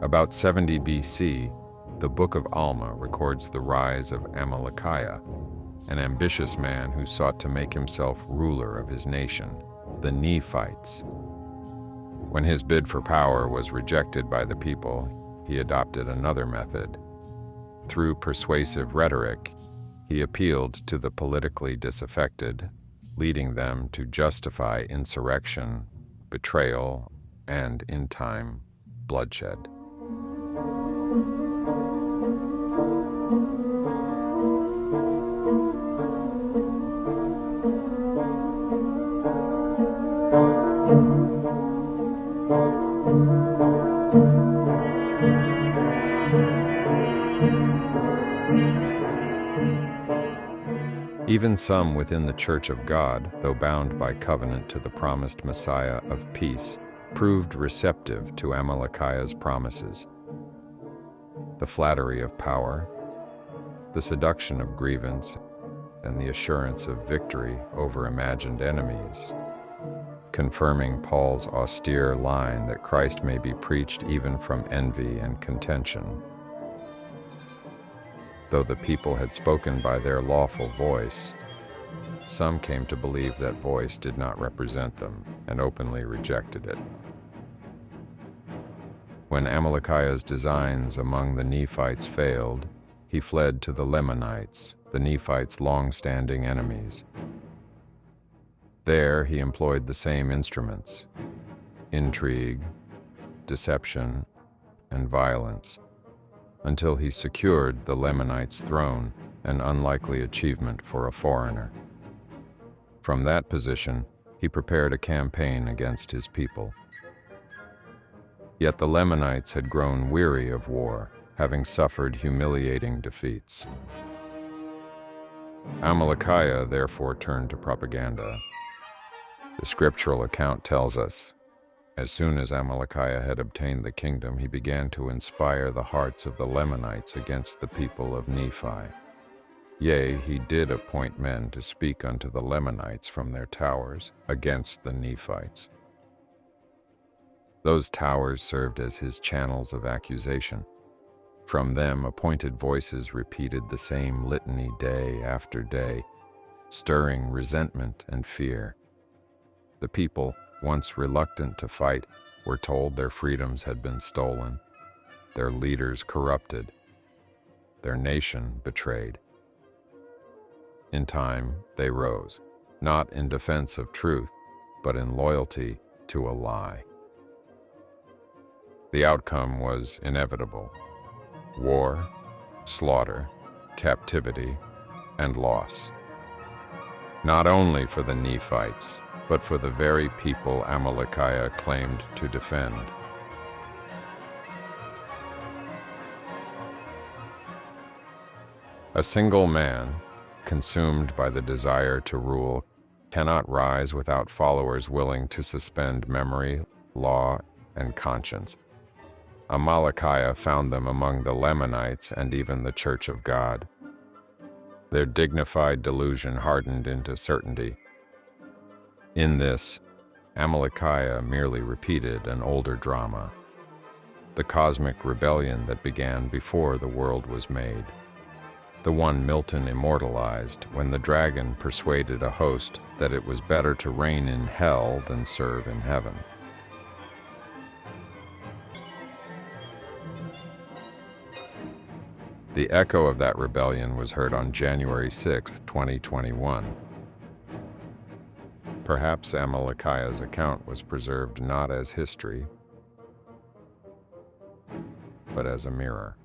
About 70 BC, the Book of Alma records the rise of Amalickiah, an ambitious man who sought to make himself ruler of his nation, the Nephites. When his bid for power was rejected by the people, he adopted another method. Through persuasive rhetoric, he appealed to the politically disaffected, leading them to justify insurrection, betrayal, and, in time, bloodshed. Even some within the Church of God, though bound by covenant to the promised Messiah of peace, proved receptive to Amalickiah's promises. The flattery of power, the seduction of grievance, and the assurance of victory over imagined enemies, confirming Paul's austere line that Christ may be preached even from envy and contention. Though the people had spoken by their lawful voice, some came to believe that voice did not represent them and openly rejected it. When Amalickiah's designs among the Nephites failed, he fled to the Lamanites, the Nephites' long-standing enemies. There he employed the same instruments: intrigue, deception, and violence, until he secured the Lamanites' throne, an unlikely achievement for a foreigner. From that position, he prepared a campaign against his people. Yet the Lamanites had grown weary of war, having suffered humiliating defeats. Amalickiah therefore turned to propaganda. The scriptural account tells us, as soon as Amalickiah had obtained the kingdom, he began to inspire the hearts of the Lamanites against the people of Nephi. Yea, he did appoint men to speak unto the Lamanites from their towers against the Nephites. Those towers served as his channels of accusation. From them, appointed voices repeated the same litany day after day, stirring resentment and fear. The people, once reluctant to fight, were told their freedoms had been stolen, their leaders corrupted, their nation betrayed. In time, they rose, not in defense of truth, but in loyalty to a lie. The outcome was inevitable: war, slaughter, captivity, and loss. Not only for the Nephites, but for the very people Amalickiah claimed to defend. A single man, consumed by the desire to rule, cannot rise without followers willing to suspend memory, law, and conscience. Amalickiah found them among the Lamanites and even the Church of God. Their dignified delusion hardened into certainty. In this, Amalickiah merely repeated an older drama, the cosmic rebellion that began before the world was made, the one Milton immortalized when the dragon persuaded a host that it was better to reign in hell than serve in heaven. The echo of that rebellion was heard on January 6, 2021. Perhaps Amalickiah's account was preserved not as history, but as a mirror.